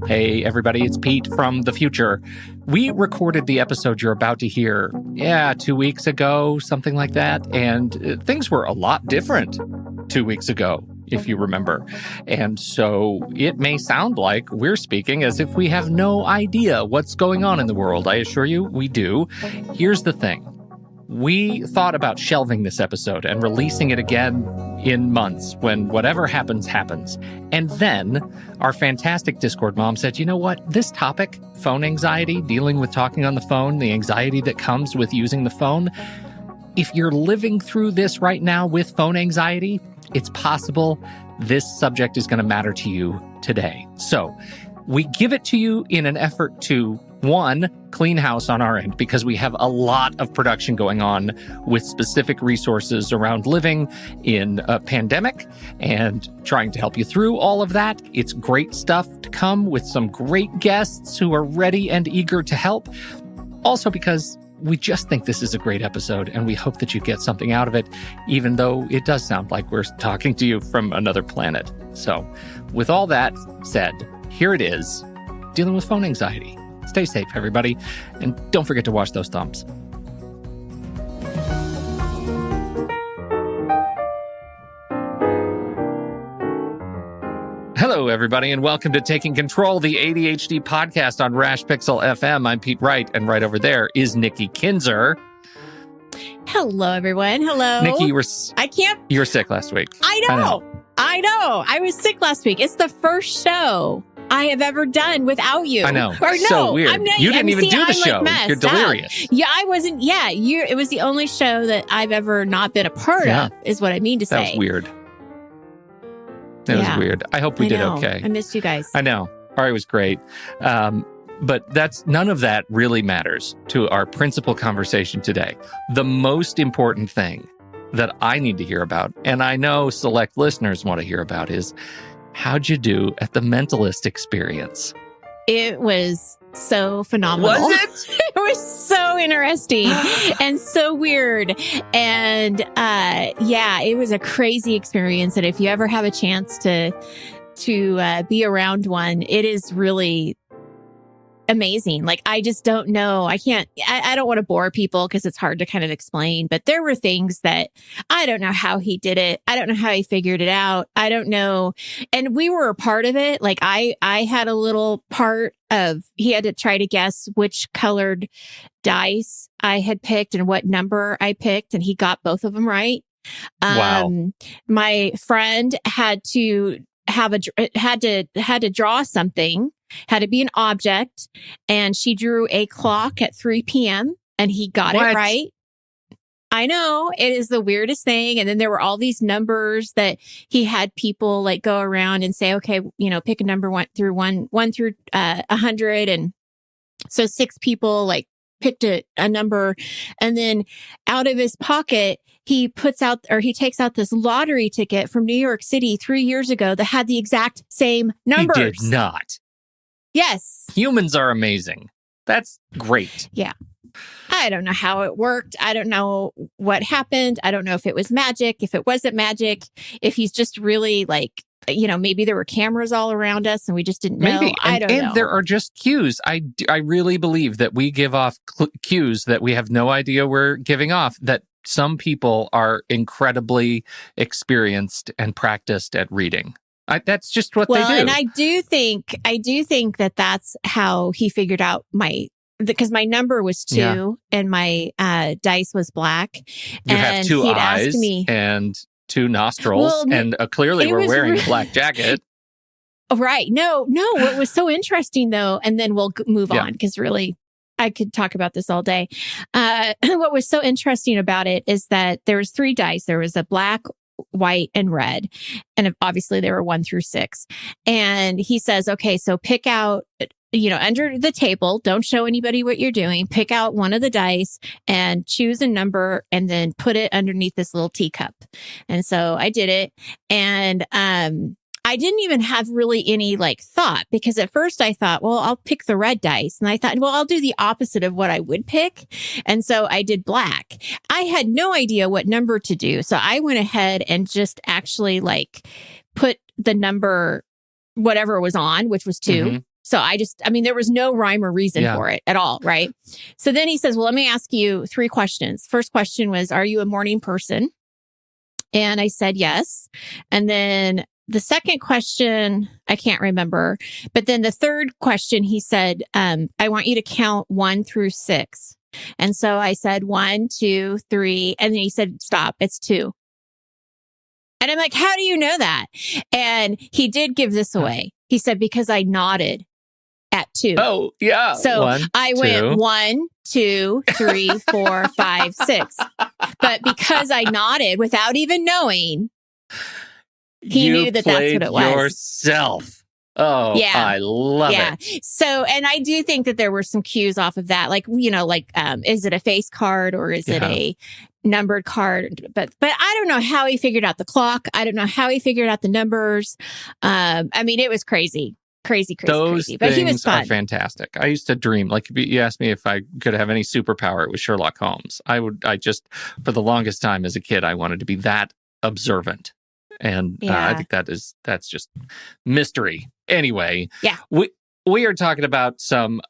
Hey, everybody, it's Pete from the future. We recorded the episode you're about to hear, 2 weeks ago, something like that, and things were a lot different 2 weeks ago, if you remember. And so it may sound like we're speaking as if we have no idea what's going on in the world. I assure you, we do. Here's the thing. We thought about shelving this episode and releasing it again in months when whatever happens, happens. And then our fantastic Discord mom said, you know what? This topic, phone anxiety, dealing with talking on the phone, the anxiety that comes with using the phone, if you're living through this right now with phone anxiety, it's possible this subject is going to matter to you today. So we give it to you in an effort to, one, clean house on our end because we have a lot of production going on with specific resources around living in a pandemic and trying to help you through all of that. It's great stuff to come with some great guests who are ready and eager to help. Also because we just think this is a great episode and we hope that you get something out of it, even though it does sound like we're talking to you from another planet. So with all that said, here it is, dealing with phone anxiety. Stay safe, everybody, and don't forget to wash those thumbs. Hello, everybody, and welcome to Taking Control, the ADHD podcast on Rash Pixel FM. I'm Pete Wright, and right over there is Nikki Kinzer. Hello, everyone. Hello. Nikki, you were sick last week. I know. I was sick last week. It's the first show I have ever done without you. I know. Or no, so weird. You didn't even do the show. You're delirious. Yeah, I wasn't. Yeah, it was the only show that I've ever not been a part of, is what I mean to say. That was weird. That was weird. I hope we did okay. I missed you guys. I know. Ari was great. But none of that really matters to our principal conversation today. The most important thing that I need to hear about, and I know select listeners want to hear about, is how'd you do at the Mentalist experience? It was so phenomenal. Was it? It was so interesting and so weird. And it was a crazy experience. And if you ever have a chance to be around one, it is really amazing. Like, I just don't know. I don't want to bore people because it's hard to kind of explain, but there were things that I don't know how he did it. I don't know how he figured it out. I don't know. And we were a part of it. Like I had a little part of, he had to try to guess which colored dice I had picked and what number I picked. And he got both of them right. Wow. My friend had to draw something, had to be an object, and she drew a clock at 3 p.m. and he got it right. I know, it is the weirdest thing. And then there were all these numbers that he had people like go around and say, okay, pick a number one through 100. And so 6 people like picked a number, and then out of his pocket, he takes out this lottery ticket from New York City 3 years ago that had the exact same numbers. He did not. Yes. Humans are amazing. That's great. Yeah. I don't know how it worked. I don't know what happened. I don't know if it was magic, if it wasn't magic, if he's just really like, maybe there were cameras all around us and we just didn't know. Maybe. I don't know. And there are just cues. I really believe that we give off cues that we have no idea we're giving off, that some people are incredibly experienced and practiced at reading. That's just what they do. And I do think that that's how he figured out because my number was 2 and my dice was black. You have 2 eyes and 2 nostrils, and clearly we're wearing a black jacket. Right. No. What was so interesting though, and then we'll move on because really I could talk about this all day. What was so interesting about it is that there was 3 dice. There was a black, white, and red. And obviously there were 1 through 6. And he says, okay, so pick out, under the table, don't show anybody what you're doing. Pick out one of the dice and choose a number and then put it underneath this little teacup. And so I did it. And, I didn't even have really any thought, because at first I thought, well, I'll pick the red dice. And I thought, well, I'll do the opposite of what I would pick. And so I did black. I had no idea what number to do. So I went ahead and just actually put the number whatever was on, which was 2. Mm-hmm. So there was no rhyme or reason for it at all, right? So then he says, well, let me ask you 3 questions. First question was, are you a morning person? And I said, yes. And then the second question, I can't remember. But then the third question, he said, I want you to count 1 through 6. And so I said 1, 2, 3. And then he said, stop, it's 2. And I'm like, how do you know that? And he did give this away. He said, because I nodded at 2. Oh, yeah. So I went 1, 2, 3, 4, 5, 6. But because I nodded without even knowing, he knew that that's what it was. Yourself. Oh, yeah. I love it. So, and I do think that there were some cues off of that. Like, is it a face card or is it a numbered card? But I don't know how he figured out the clock. I don't know how he figured out the numbers. It was crazy. Those crazy. But he was fun. Are fantastic. I used to dream, like, if you asked me if I could have any superpower, it was Sherlock Holmes. For the longest time as a kid, I wanted to be that observant. And I think that's just mystery. Anyway, we are talking about some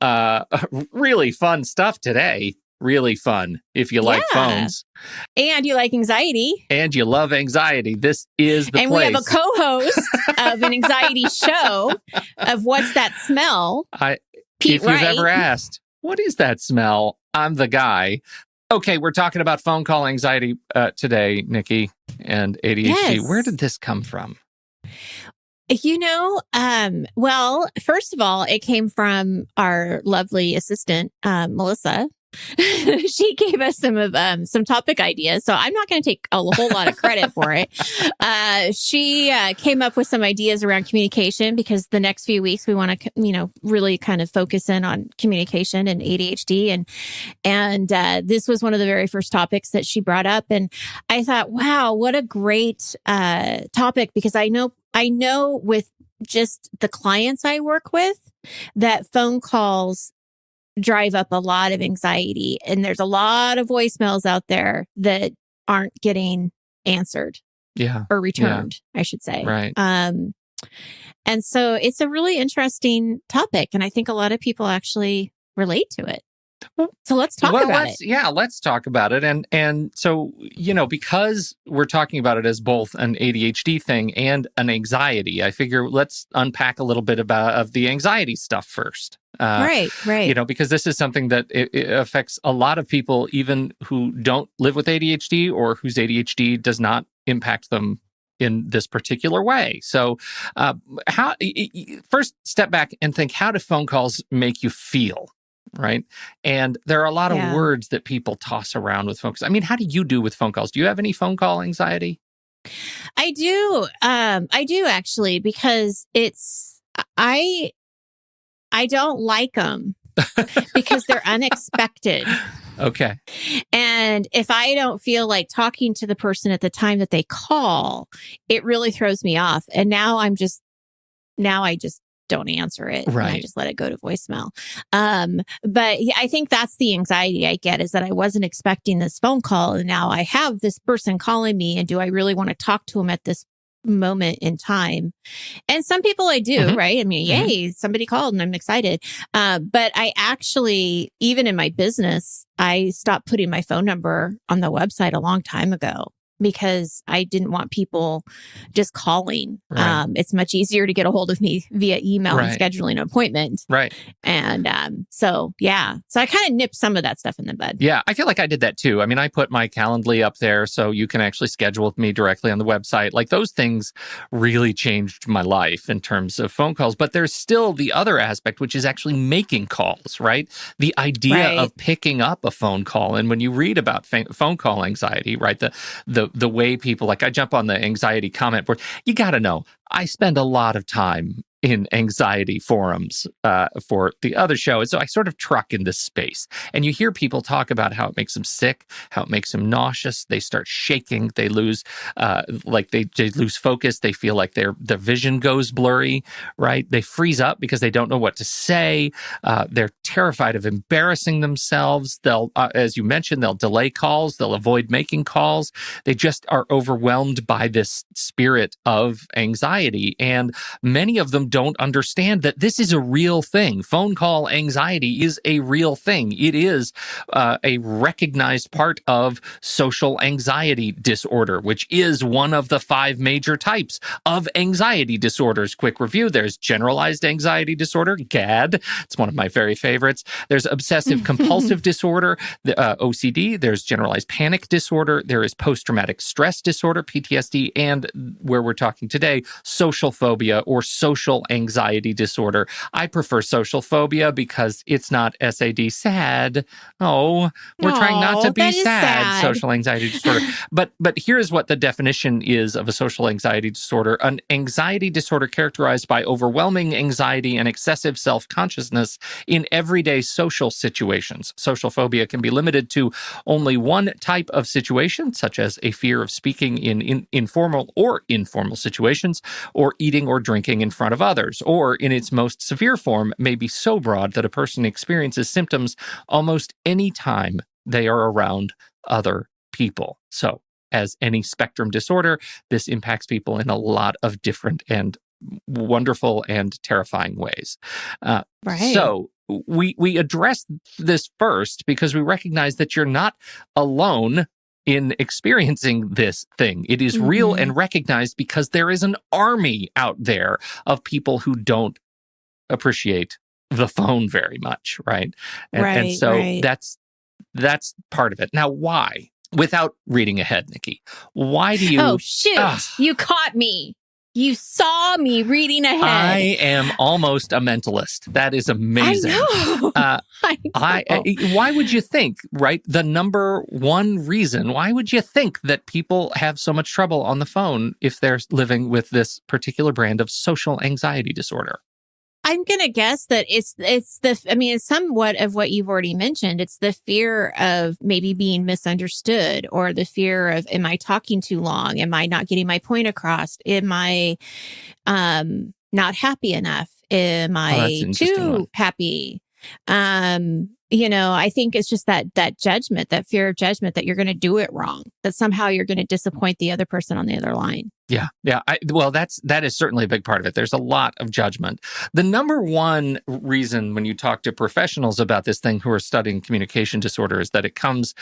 really fun stuff today. Really fun if you like phones. And you like anxiety. And you love anxiety. This is the place. And we have a co-host of an anxiety show of What's That Smell? Pete If you've ever asked, what is that smell? I'm the guy. Okay, we're talking about phone call anxiety today, Nikki, and ADHD. Yes. Where did this come from? Well, first of all, it came from our lovely assistant, Melissa. She gave us some topic ideas, so I'm not going to take a whole lot of credit for it. She came up with some ideas around communication because the next few weeks we want to, really kind of focus in on communication and ADHD, and this was one of the very first topics that she brought up, and I thought, wow, what a great topic, because I know with just the clients I work with that phone calls drive up a lot of anxiety. And there's a lot of voicemails out there that aren't getting answered. Or returned, I should say. Right. And so it's a really interesting topic. And I think a lot of people actually relate to it. So let's talk about it. Yeah, let's talk about it. And so, because we're talking about it as both an ADHD thing and an anxiety, I figure let's unpack a little bit of the anxiety stuff first. Right. Because this is something that it affects a lot of people, even who don't live with ADHD or whose ADHD does not impact them in this particular way. So first step back and think, how do phone calls make you feel? Right. And there are a lot of words that people toss around with phone calls. I mean, how do you do with phone calls? Do you have any phone call anxiety? I do. I do actually, because I don't like them because they're unexpected. Okay. And if I don't feel like talking to the person at the time that they call, it really throws me off. And now I just don't answer it. Right. And I just let it go to voicemail. But I think that's the anxiety I get, is that I wasn't expecting this phone call. And now I have this person calling me, and do I really want to talk to him at this moment in time? And some people I do, right? I mean, yay, somebody called and I'm excited. But I actually, even in my business, I stopped putting my phone number on the website a long time ago, because I didn't want people just calling. Right. It's much easier to get a hold of me via email and scheduling an appointment. Right. And so I kind of nipped some of that stuff in the bud. Yeah, I feel like I did that too. I mean, I put my Calendly up there so you can actually schedule with me directly on the website. Like, those things really changed my life in terms of phone calls. But there's still the other aspect, which is actually making calls, right? The idea of picking up a phone call. And when you read about phone call anxiety, right, the way people, like, I jump on the anxiety comment board. You got to know, I spend a lot of time in anxiety forums for the other show. And so I sort of truck in this space. And you hear people talk about how it makes them sick, how it makes them nauseous. They start shaking. They lose, they lose focus. They feel like their vision goes blurry, right? They freeze up because they don't know what to say. They're terrified of embarrassing themselves. They'll, as you mentioned, they'll delay calls. They'll avoid making calls. They just are overwhelmed by this spirit of anxiety. And many of them and don't understand that this is a real thing. Phone call anxiety is a real thing. It is a recognized part of social anxiety disorder, which is one of the 5 major types of anxiety disorders. Quick review. There's generalized anxiety disorder, GAD. It's one of my very favorites. There's obsessive compulsive disorder, OCD. There's generalized panic disorder. There is post-traumatic stress disorder, PTSD, and where we're talking today, social phobia or social anxiety disorder. I prefer social phobia because it's not SAD, sad. Oh, we're trying not to be sad. Social anxiety disorder. But here's what the definition is of a social anxiety disorder: an anxiety disorder characterized by overwhelming anxiety and excessive self-consciousness in everyday social situations. Social phobia can be limited to only one type of situation, such as a fear of speaking in informal or informal situations, or eating or drinking in front of others, or in its most severe form, may be so broad that a person experiences symptoms almost any time they are around other people. So, as any spectrum disorder, this impacts people in a lot of different and wonderful and terrifying ways. Right. So, we address this first because we recognize that you're not alone in experiencing this thing. It is real and recognized because there is an army out there of people who don't appreciate the phone very much, right? And so that's part of it. Now, why? Without reading ahead, Nikki, why do you... Oh, shoot. You caught me. You saw me reading ahead. I am almost a mentalist. That is amazing. I know. Why would you think, right? The number one reason, why would you think that people have so much trouble on the phone if they're living with this particular brand of social anxiety disorder? I'm going to guess that it's somewhat of what you've already mentioned. It's the fear of maybe being misunderstood, or the fear of, am I talking too long? Am I not getting my point across? Am I not happy enough? Am I too happy? I think it's just that judgment, that fear of judgment, that you're going to do it wrong, that somehow you're going to disappoint the other person on the other line. Yeah. That is certainly a big part of it. There's a lot of judgment. The number one reason when you talk to professionals about this thing who are studying communication disorder is that it comes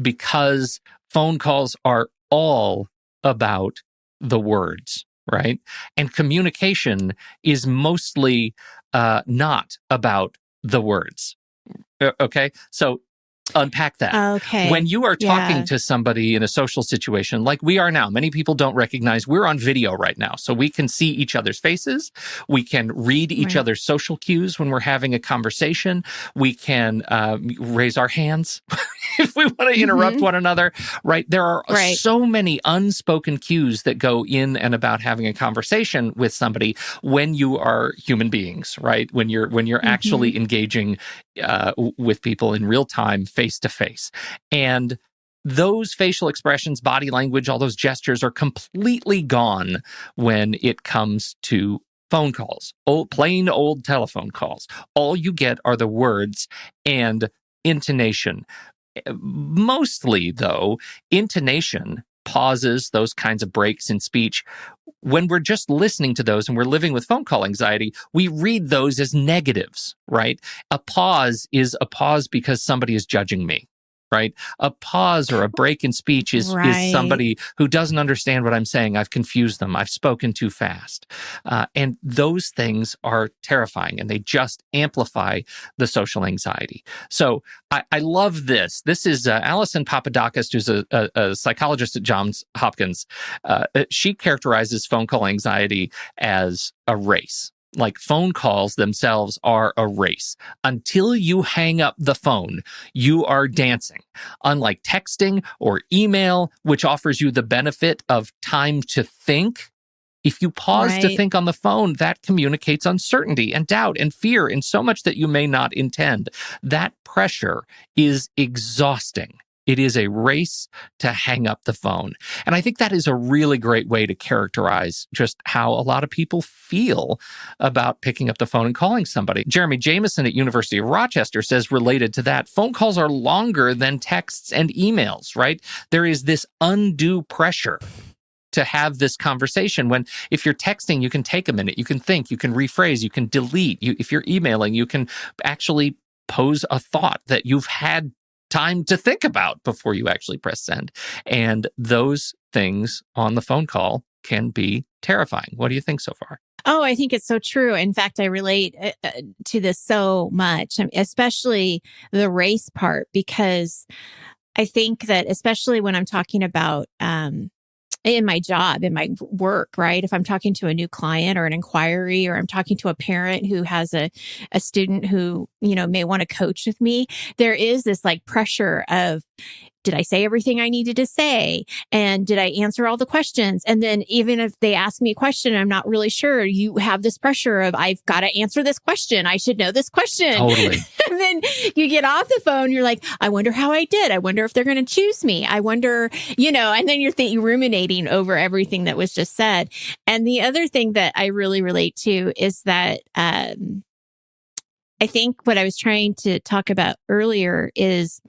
because phone calls are all about the words, right? And communication is mostly not about the words. Okay. So unpack that. Okay. When you are talking to somebody in a social situation like we are now, many people don't recognize we're on video right now. So we can see each other's faces. We can read each other's social cues when we're having a conversation. We can raise our hands if we want to interrupt one another, right? There are so many unspoken cues that go in and about having a conversation with somebody when you are human beings, right? When you're actually engaging with people in real time, face to face. And those facial expressions, body language, all those gestures are completely gone when it comes to phone calls, plain old telephone calls. All you get are the words and intonation. Mostly, though, intonation, pauses, those kinds of breaks in speech, when we're just listening to those and we're living with phone call anxiety, we read those as negatives, right? A pause is a pause because somebody is judging me, right? A pause or a break in speech is somebody who doesn't understand what I'm saying. I've confused them. I've spoken too fast. And those things are terrifying, and they just amplify the social anxiety. So I love this. This is Alison Papadakis, who's a psychologist at Johns Hopkins. She characterizes phone call anxiety as a race. Like, phone calls themselves are a race. Until you hang up the phone, you are dancing. Unlike texting or email, which offers you the benefit of time to think, if you pause to think on the phone, that communicates uncertainty and doubt and fear in so much that you may not intend. That pressure is exhausting. It is a race to hang up the phone. And I think that is a really great way to characterize just how a lot of people feel about picking up the phone and calling somebody. Jeremy Jameson at University of Rochester says, related to that, phone calls are longer than texts and emails, right? There is this undue pressure to have this conversation. When if you're texting, you can take a minute, you can think, you can rephrase, you can delete. If you're emailing, you can actually pose a thought that you've had time to think about before you actually press send. And those things on the phone call can be terrifying. What do you think so far? Oh, I think it's so true. In fact, I relate to this so much, especially the race part, because I think that especially when I'm talking about in my job, in my work, right? If I'm talking to a new client or an inquiry, or I'm talking to a parent who has a student who, may want to coach with me, there is this like pressure of, did I say everything I needed to say? And did I answer all the questions? And then even if they ask me a question, I'm not really sure, you have this pressure of, I've got to answer this question. I should know this question. Totally. And then you get off the phone, you're like, I wonder how I did. I wonder if they're going to choose me. I wonder, and then you're ruminating over everything that was just said. And the other thing that I really relate to is that, I think what I was trying to talk about earlier is,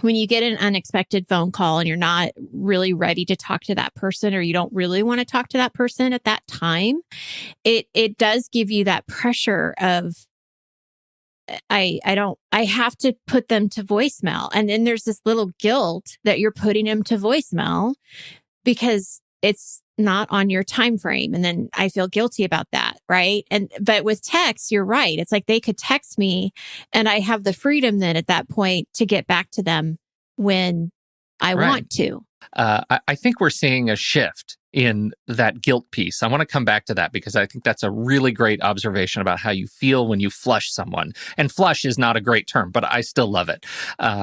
when you get an unexpected phone call and you're not really ready to talk to that person, or you don't really want to talk to that person at that time, it does give you that pressure of, I have to put them to voicemail. And then there's this little guilt that you're putting them to voicemail because it's not on your time frame. And then I feel guilty about that. Right. But with text, you're right. It's like they could text me and I have the freedom then at that point to get back to them when I want to. I think we're seeing a shift in that guilt piece. I want to come back to that because I think that's a really great observation about how you feel when you flush someone. And flush is not a great term, but I still love it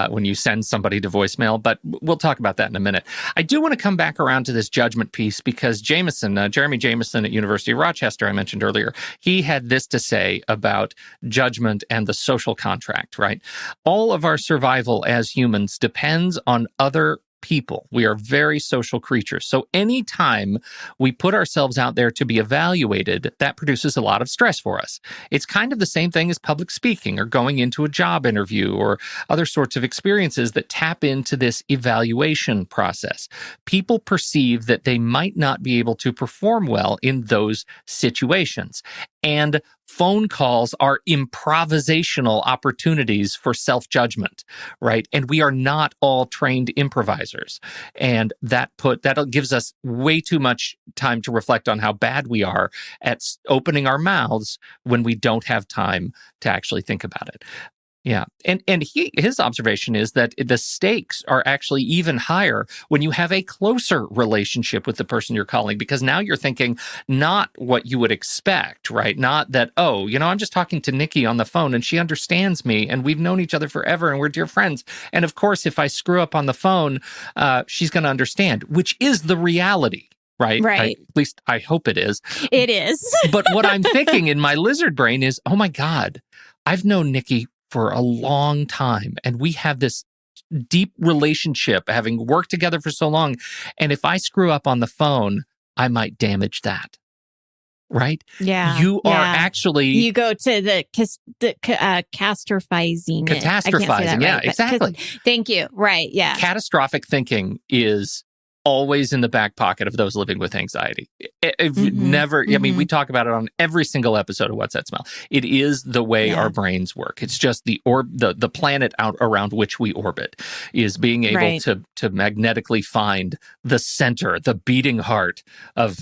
when you send somebody to voicemail. But we'll talk about that in a minute. I do want to come back around to this judgment piece because Jeremy Jameson at University of Rochester, I mentioned earlier, he had this to say about judgment and the social contract, right? All of our survival as humans depends on other people. We are very social creatures. So anytime we put ourselves out there to be evaluated, that produces a lot of stress for us. It's kind of the same thing as public speaking or going into a job interview or other sorts of experiences that tap into this evaluation process. People perceive that they might not be able to perform well in those situations. And phone calls are improvisational opportunities for self-judgment, right? And we are not all trained improvisers. And that gives us way too much time to reflect on how bad we are at opening our mouths when we don't have time to actually think about it. Yeah. And his observation is that the stakes are actually even higher when you have a closer relationship with the person you're calling, because now you're thinking not what you would expect, right? Not that, I'm just talking to Nikki on the phone and she understands me and we've known each other forever and we're dear friends. And of course, if I screw up on the phone, she's going to understand, which is the reality. Right. At least I hope it is. It is. But what I'm thinking in my lizard brain is, oh my God, I've known Nikki for a long time. And we have this deep relationship, having worked together for so long. And if I screw up on the phone, I might damage that. Right? Yeah. You are actually... You go to the catastrophizing. Catastrophizing. Yeah, exactly. Thank you. Right. Yeah. Catastrophic thinking is always in the back pocket of those living with anxiety. Never, I mean, we talk about it on every single episode of What's That Smell. It is the way our brains work. It's just the planet out around which we orbit is being able to magnetically find the center, the beating heart of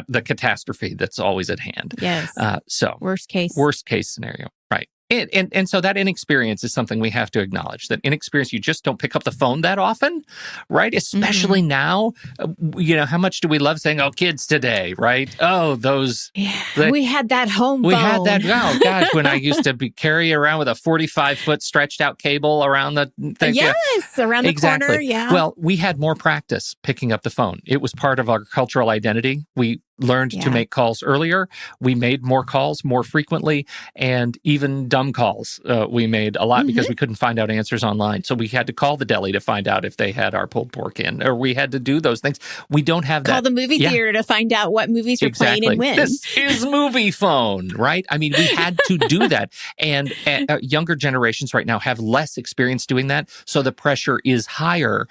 the catastrophe that's always at hand. Yes. So worst case scenario. Right. And so that inexperience is something we have to acknowledge. That inexperience, you just don't pick up the phone that often, right? Especially now, how much do we love saying, "Oh, kids today," right? Oh, those. Yeah, we had that home phone. We had that. Oh gosh, when I used to carry around with a 45-foot stretched out cable around the thing. Yes, around the corner. Yeah. Well, we had more practice picking up the phone. It was part of our cultural identity. We learned to make calls earlier. We made more calls more frequently, and even dumb calls we made a lot because we couldn't find out answers online. So we had to call the deli to find out if they had our pulled pork in, or we had to do those things. We don't have that. Call the movie theater to find out what movies were playing and when. This is movie phone, right? I mean, we had to do that. And younger generations right now have less experience doing that. So the pressure is higher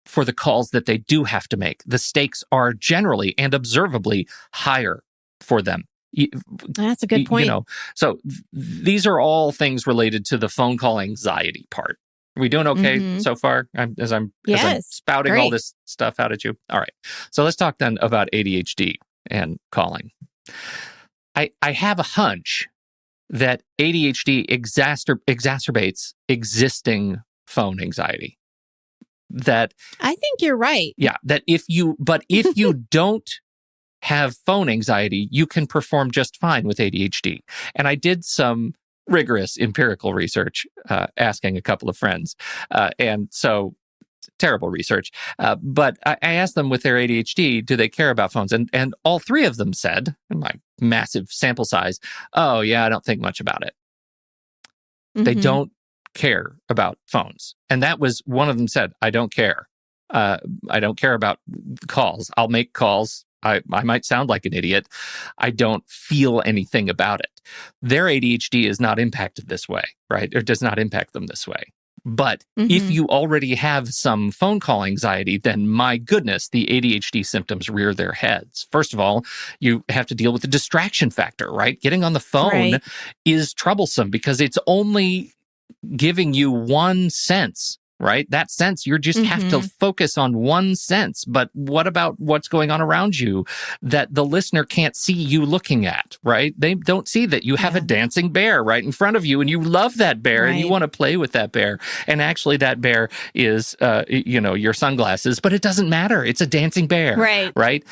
for the calls that they do have to make. The stakes are generally and observably higher for them. That's a good point. So these are all things related to the phone call anxiety part. Are we doing okay so far? As I'm spouting all this stuff out at you. All right. So let's talk then about ADHD and calling. I have a hunch that ADHD exacerbates existing phone anxiety. That I think you're right. Yeah. That if you don't have phone anxiety, you can perform just fine with ADHD. And I did some rigorous empirical research, asking a couple of friends. And so terrible research. But I asked them with their ADHD, do they care about phones? And all three of them said, in my massive sample size, oh yeah, I don't think much about it. They don't care about phones. And that was, one of them said, I don't care. I don't care about calls. I'll make calls. I might sound like an idiot. I don't feel anything about it. Their ADHD is not impacted this way, right? Or does not impact them this way. But if you already have some phone call anxiety, then my goodness, the ADHD symptoms rear their heads. First of all, you have to deal with the distraction factor, right? Getting on the phone is troublesome because it's only giving you one sense, right? That sense, you just have to focus on one sense. But what about what's going on around you that the listener can't see you looking at, right? They don't see that you have a dancing bear right in front of you and you love that bear and you want to play with that bear. And actually that bear is, your sunglasses, but it doesn't matter. It's a dancing bear, right?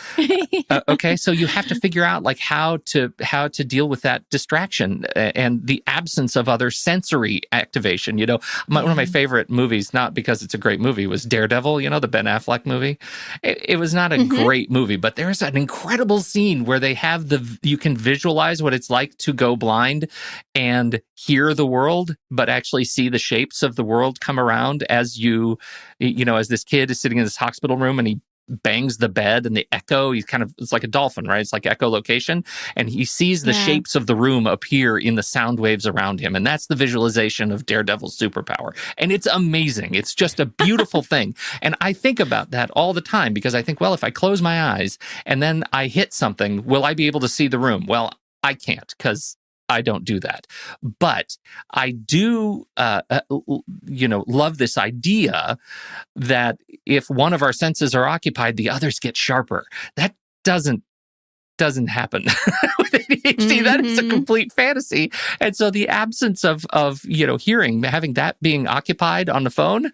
Okay. So you have to figure out like how to deal with that distraction and the absence of other sensory activation. One of my favorite movies, not because it's a great movie, was Daredevil, the Ben Affleck movie. It was not a great movie, but there's an incredible scene where they have you can visualize what it's like to go blind and hear the world, but actually see the shapes of the world come around as as this kid is sitting in this hospital room and he bangs the bed and the echo, it's like a dolphin, right? It's like echolocation. And he sees the shapes of the room appear in the sound waves around him. And that's the visualization of Daredevil's superpower. And it's amazing. It's just a beautiful thing. And I think about that all the time because I think, well, if I close my eyes and then I hit something, will I be able to see the room? Well, I can't because I don't do that. But I do, love this idea that if one of our senses are occupied, the others get sharper. That doesn't happen with ADHD. That is a complete fantasy. And so the absence of hearing, having that being occupied on the phone,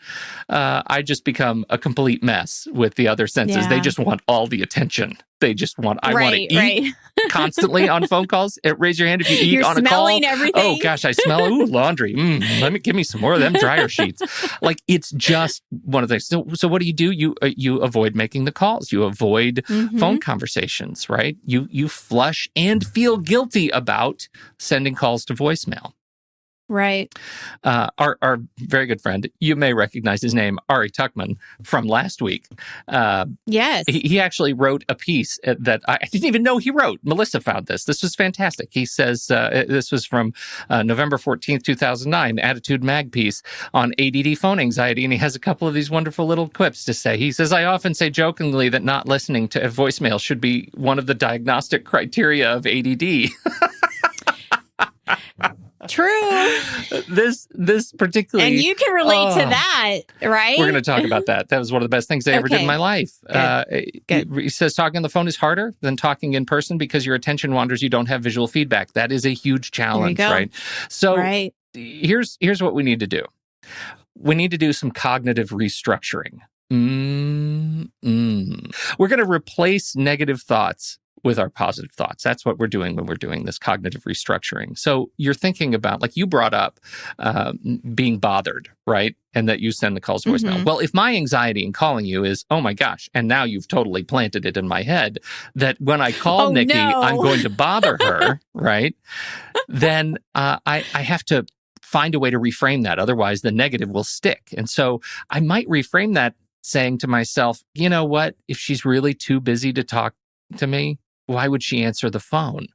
I just become a complete mess with the other senses. Yeah. They just want all the attention. They just want, I want to eat constantly on phone calls. Raise your hand if you eat on a call. You're smelling everything. Oh gosh, I smell, laundry. Give me some more of them dryer sheets. Like it's just one of the things. So what do? You avoid making the calls. You avoid phone conversations, right? You flush and feel guilty about sending calls to voicemail. Right. Our very good friend, you may recognize his name, Ari Tuckman, from last week. Yes. He actually wrote a piece that I didn't even know he wrote. Melissa found this. This was fantastic. He says, this was from November 14th, 2009, Attitude Mag piece on ADD phone anxiety. And he has a couple of these wonderful little quips to say. He says, I often say jokingly that not listening to a voicemail should be one of the diagnostic criteria of ADD. True. This particularly, and you can relate to that, right? We're going to talk about that. That was one of the best things I ever did in my life. Good. He says talking on the phone is harder than talking in person because your attention wanders. You don't have visual feedback. That is a huge challenge, right? So here's what we need to do. We need to do some cognitive restructuring. We're going to replace negative thoughts with our positive thoughts. That's what we're doing when we're doing this cognitive restructuring. So you're thinking about, like you brought up, being bothered, right? And that you send the calls to voicemail. Well, if my anxiety in calling you is, oh my gosh, and now you've totally planted it in my head that when I call Nikki, I'm going to bother her, right? Then I have to find a way to reframe that. Otherwise, the negative will stick. And so I might reframe that saying to myself, you know what? If she's really too busy to talk to me, why would she answer the phone?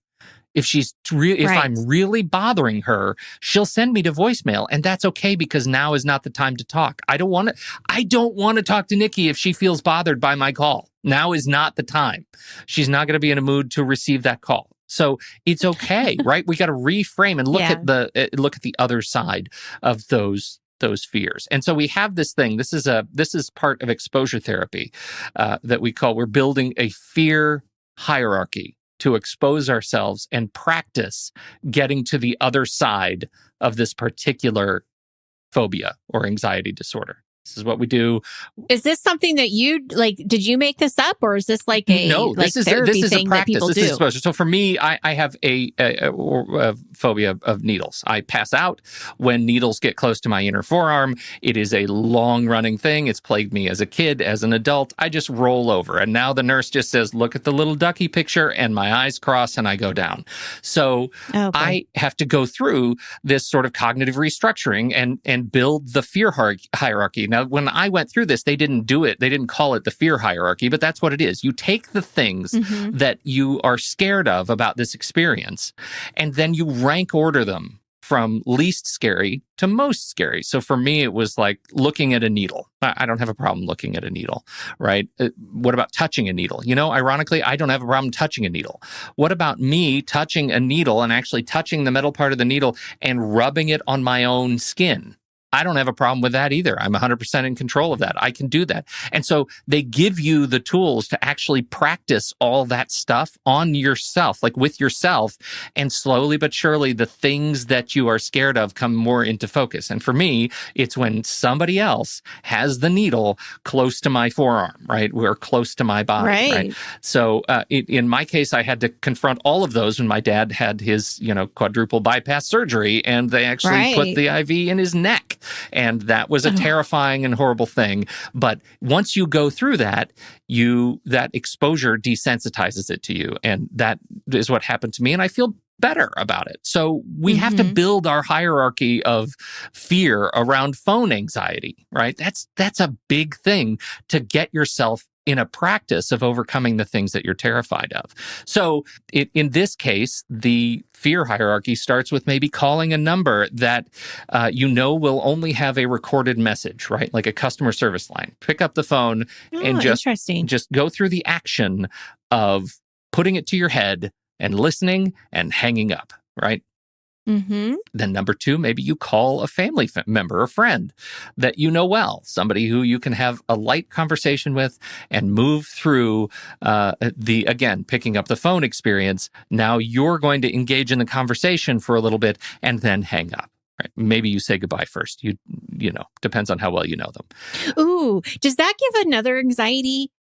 If I'm really bothering her, she'll send me to voicemail, and that's okay because now is not the time to talk. I don't want to talk to Nikki if she feels bothered by my call. Now is not the time. She's not going to be in a mood to receive that call. So it's okay, right? We got to reframe and look at the other side of those fears. And so we have this thing. This is part of exposure therapy that we're building a fear hierarchy to expose ourselves and practice getting to the other side of this particular phobia or anxiety disorder. This is what we do. Is this something that did you make this up, or is this like a therapy thing that people do? This is exposure. So for me, I have a phobia of needles. I pass out when needles get close to my inner forearm. It is a long-running thing. It's plagued me as a kid, as an adult. I just roll over. And now the nurse just says, look at the little ducky picture, and my eyes cross and I go down. So I have to go through this sort of cognitive restructuring and build the fear hierarchy. Now, when I went through this, they didn't do it. They didn't call it the fear hierarchy, but that's what it is. You take the things that you are scared of about this experience, and then you rank order them from least scary to most scary. So for me, it was like looking at a needle. I don't have a problem looking at a needle, right? What about touching a needle? Ironically, I don't have a problem touching a needle. What about me touching a needle and actually touching the metal part of the needle and rubbing it on my own skin? I don't have a problem with that either. I'm 100% in control of that. I can do that. And so they give you the tools to actually practice all that stuff on yourself, like with yourself. And slowly but surely, the things that you are scared of come more into focus. And for me, it's when somebody else has the needle close to my forearm, right? Or close to my body, right? So in my case, I had to confront all of those when my dad had his, quadruple bypass surgery, and they actually put the IV in his neck. And that was a terrifying and horrible thing. But once you go through that, that exposure desensitizes it to you. And that is what happened to me. And I feel better about it. So we have to build our hierarchy of fear around phone anxiety, right? That's a big thing to get yourself in a practice of overcoming the things that you're terrified of. So in this case, the fear hierarchy starts with maybe calling a number that will only have a recorded message, right? Like a customer service line. Pick up the phone and just go through the action of putting it to your head and listening and hanging up, right? Then number 2, maybe you call a family member or friend that you know well, somebody who you can have a light conversation with and move through picking up the phone experience. Now you're going to engage in the conversation for a little bit and then hang up. Right? Maybe you say goodbye first. Depends on how well you know them. Ooh, does that give another anxiety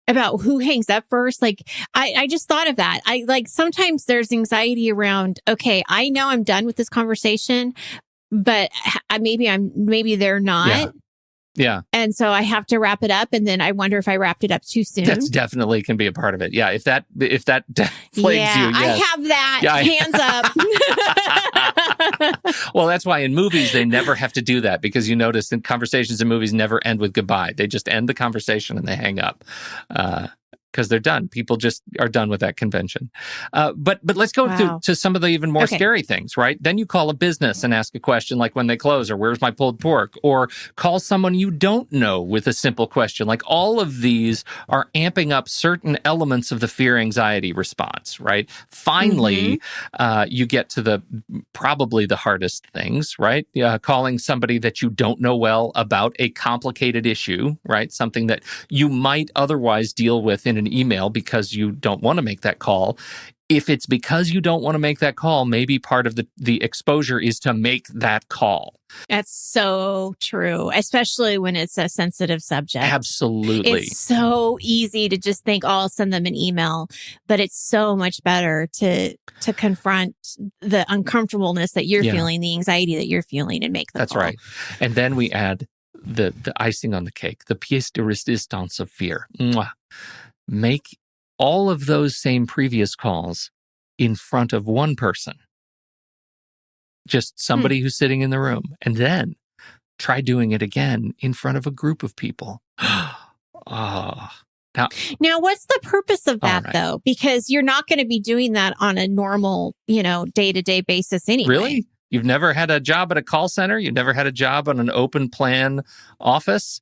about who hangs up first? Like, I just thought of that. Sometimes there's anxiety around, okay, I know I'm done with this conversation, but maybe they're not. Yeah. And so I have to wrap it up. And then I wonder if I wrapped it up too soon. That's definitely can be a part of it. Yeah. If that plagues you. Yes. I have that. Hands up. Well, that's why in movies, they never have to do that, because you notice in conversations in movies never end with goodbye. They just end the conversation and they hang up. Because they're done. People just are done with that convention. But let's go to some of the even more scary things, right? Then you call a business and ask a question like when they close, or where's my pulled pork? Or call someone you don't know with a simple question. Like all of these are amping up certain elements of the fear anxiety response, right? Finally, you get to probably the hardest things, right? Calling somebody that you don't know well about a complicated issue, right? Something that you might otherwise deal with in an email because you don't want to make that call. If it's because you don't want to make that call, maybe part of the exposure is to make that call. That's so true, especially when it's a sensitive subject. Absolutely. It's so easy to just think, I'll send them an email, but it's so much better to confront the uncomfortableness that you're feeling, the anxiety that you're feeling, and make the call. That's right. And then we add the icing on the cake, the pièce de résistance of fear. Mwah. Make all of those same previous calls in front of one person, just somebody who's sitting in the room, and then try doing it again in front of a group of people. Now, what's the purpose of that, right. though? Because you're not going to be doing that on a normal, day-to-day basis anyway. Really? You've never had a job at a call center? You've never had a job on an open plan office?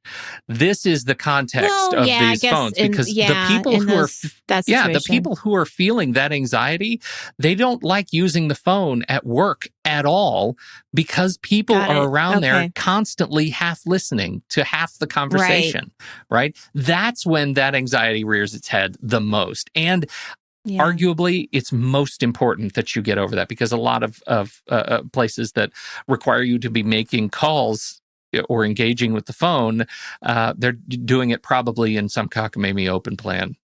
This is the context of these phones, because the people who are the people who are feeling that anxiety, they don't like using the phone at work at all, because people are around there constantly half listening to half the conversation, right? That's when that anxiety rears its head the most. And arguably, it's most important that you get over that, because a lot of places that require you to be making calls or engaging with the phone, they're doing it probably in some cockamamie open plan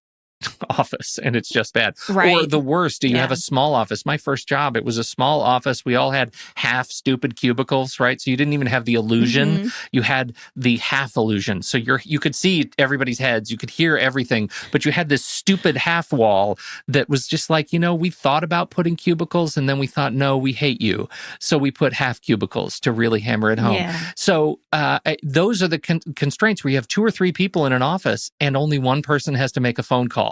office, and it's just bad. Right. Or the worst, you have a small office. My first job, it was a small office. We all had half stupid cubicles, right? So you didn't even have the illusion. Mm-hmm. You had the half illusion. So you could see everybody's heads, you could hear everything, but you had this stupid half wall that was just like, we thought about putting cubicles, and then we thought, no, we hate you. So we put half cubicles to really hammer it home. Yeah. So those are the constraints where you have 2 or 3 people in an office and only one person has to make a phone call.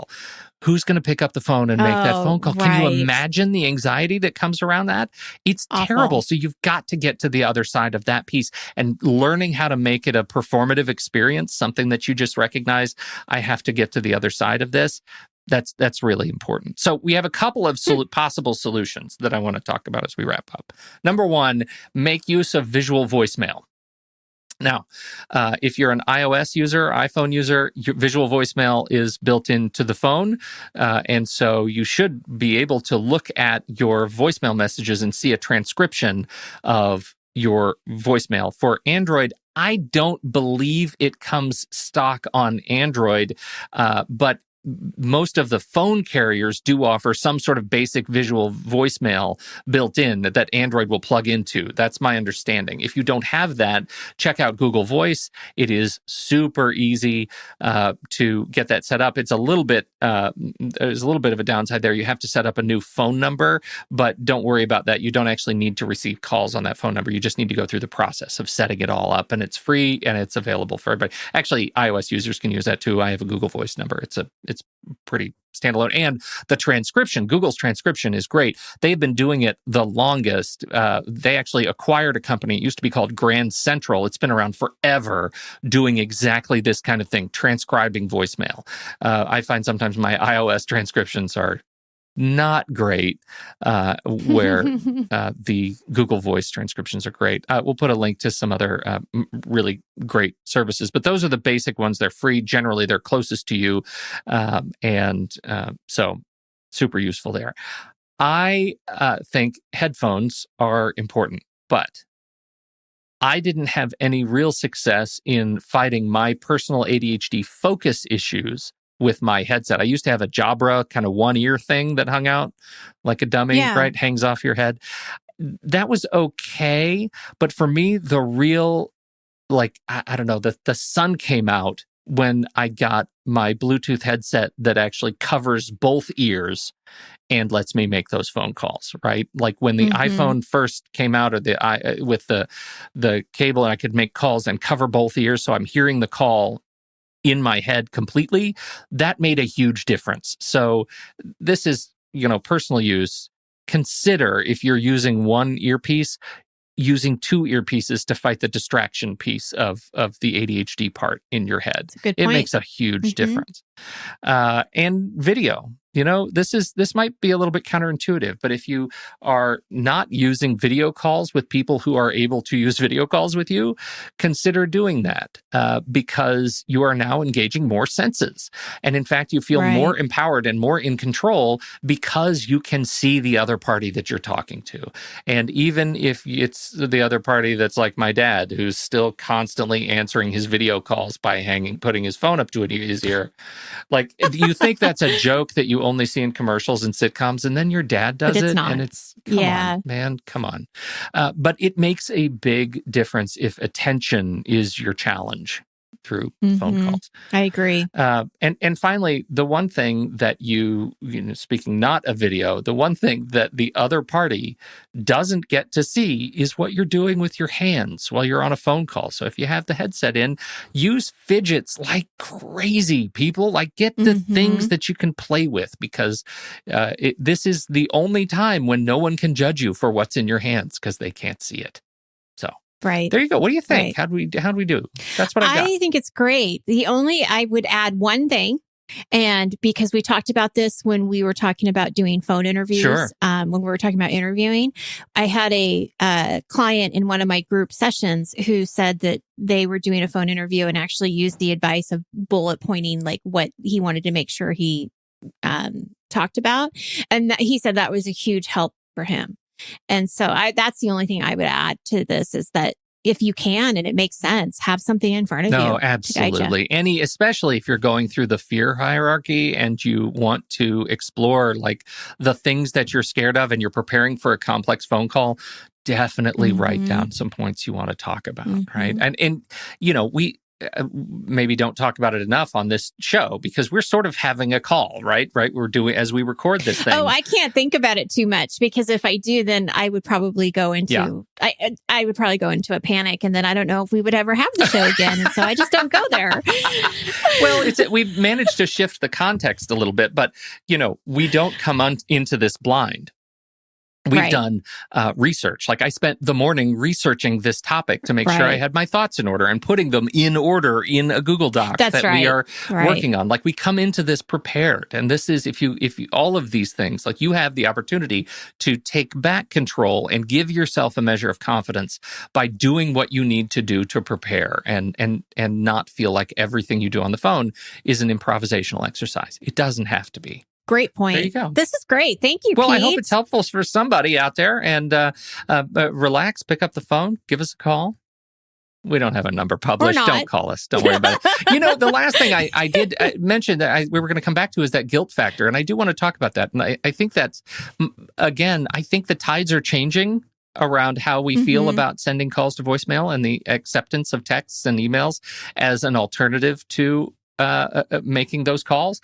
Who's going to pick up the phone and make that phone call? Can you imagine the anxiety that comes around that? It's terrible. So you've got to get to the other side of that piece, and learning how to make it a performative experience, something that you just recognize, I have to get to the other side of this. That's really important. So we have a couple of possible solutions that I want to talk about as we wrap up. Number 1, make use of visual voicemail. Now, if you're an iOS user, iPhone user, your visual voicemail is built into the phone. And so you should be able to look at your voicemail messages and see a transcription of your voicemail. For Android, I don't believe it comes stock on Android, but most of the phone carriers do offer some sort of basic visual voicemail built in that Android will plug into. That's my understanding. If you don't have that, check out Google Voice. It is super easy to get that set up. It's there's a little bit of a downside there. You have to set up a new phone number, but don't worry about that. You don't actually need to receive calls on that phone number. You just need to go through the process of setting it all up, and it's free and it's available for everybody. Actually, iOS users can use that too. I have a Google Voice number. It's pretty standalone. And the transcription, Google's transcription is great. They've been doing it the longest. They actually acquired a company. It used to be called Grand Central. It's been around forever doing exactly this kind of thing, transcribing voicemail. I find sometimes my iOS transcriptions are not great, where the Google Voice transcriptions are great. We'll put a link to some other really great services, but those are the basic ones. They're free. Generally, they're closest to you. So super useful there. I think headphones are important, but I didn't have any real success in fighting my personal ADHD focus issues with my headset. I used to have a Jabra kind of one ear thing that hung out like a dummy, right? Hangs off your head. That was okay. But for me, the real, I don't know, the sun came out when I got my Bluetooth headset that actually covers both ears and lets me make those phone calls, right? Like when the iPhone first came out, or with the cable, and I could make calls and cover both ears, so I'm hearing the call in my head completely. That made a huge difference. So this is, personal use. Consider, if you're using one earpiece, using 2 earpieces to fight the distraction piece of the ADHD part in your head. It makes a huge difference. And video. This might be a little bit counterintuitive, but if you are not using video calls with people who are able to use video calls with you, consider doing that, because you are now engaging more senses. And in fact, you feel more empowered and more in control because you can see the other party that you're talking to. And even if it's the other party that's like my dad, who's still constantly answering his video calls by putting his phone up to his ear, you think that's a joke that you only see in commercials and sitcoms, and then your dad does it, and it's, come on, man, come on. But it makes a big difference if attention is your challenge. through phone calls. I agree. And finally, the one thing that speaking not of video, the one thing that the other party doesn't get to see is what you're doing with your hands while you're on a phone call. So if you have the headset in, use fidgets like crazy, people. Like, get the things that you can play with, because this is the only time when no one can judge you for what's in your hands because they can't see it. So right there you go. What do you think? Right. How'd we do? That's what I got. I think it's great. I would add one thing, and because we talked about this when we were talking about doing phone interviews, Sure. When we were talking about interviewing, I had a client in one of my group sessions who said that they were doing a phone interview and actually used the advice of bullet pointing, like what he wanted to make sure he talked about. And he said that was a huge help for him. And so that's the only thing I would add to this, is that if you can and it makes sense, have something in front of you. No, absolutely. Especially if you're going through the fear hierarchy and you want to explore like the things that you're scared of and you're preparing for a complex phone call, definitely write down some points you want to talk about, right? And we maybe don't talk about it enough on this show because we're sort of having a call, right? We're doing, as we record this thing. Oh, I can't think about it too much, because if I do, then I would probably go into, I would probably go into a panic, and then I don't know if we would ever have the show again. And so I just don't go there. Well, we've managed to shift the context a little bit, but we don't come into this blind. We've done research. Like, I spent the morning researching this topic to make sure I had my thoughts in order and putting them in order in a Google Doc we are working on. Like, we come into this prepared. And this is, if you all of these things, like, you have the opportunity to take back control and give yourself a measure of confidence by doing what you need to do to prepare and not feel like everything you do on the phone is an improvisational exercise. It doesn't have to be. Great point. There you go. This is great. Thank you, Well, Pete. I hope it's helpful for somebody out there. And relax, pick up the phone, give us a call. We don't have a number published. Don't call us. Don't worry about it. The last thing I did mention that we were going to come back to is that guilt factor. And I do want to talk about that. And I think that's, again, I think the tides are changing around how we feel about sending calls to voicemail and the acceptance of texts and emails as an alternative to making those calls.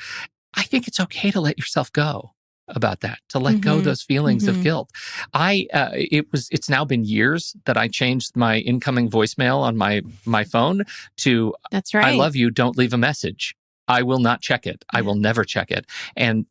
I think it's okay to let yourself go about that, to let go those feelings of guilt. It's now been years that I changed my incoming voicemail on my phone to, that's right, I love you, don't leave a message. I will not check it. I will never check it. And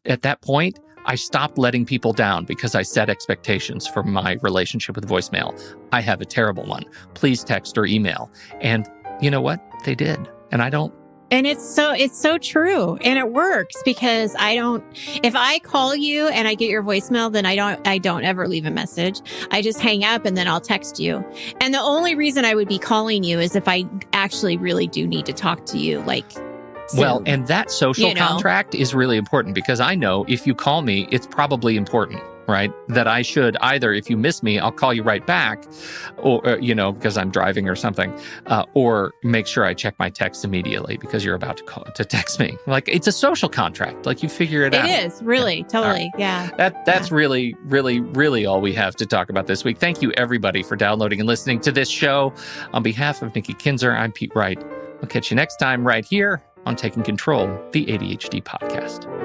at that point, I stopped letting people down because I set expectations for my relationship with voicemail. I have a terrible one. Please text or email. And you know what? They did. And I don't. And it's so true. And it works, because if I call you and I get your voicemail, then I don't ever leave a message. I just hang up and then I'll text you. And the only reason I would be calling you is if I actually really do need to talk to you, like, soon. Well, and that social contract is really important, because I know if you call me, it's probably important, right? That I should either, if you miss me, I'll call you right back, or because I'm driving or something, or make sure I check my text immediately because you're about to text me. Like, it's a social contract. Like, you figure it out. It is, really, totally, yeah. That's really, really, really all we have to talk about this week. Thank you, everybody, for downloading and listening to this show. On behalf of Nikki Kinzer, I'm Pete Wright. I'll catch you next time right here on Taking Control, the ADHD podcast.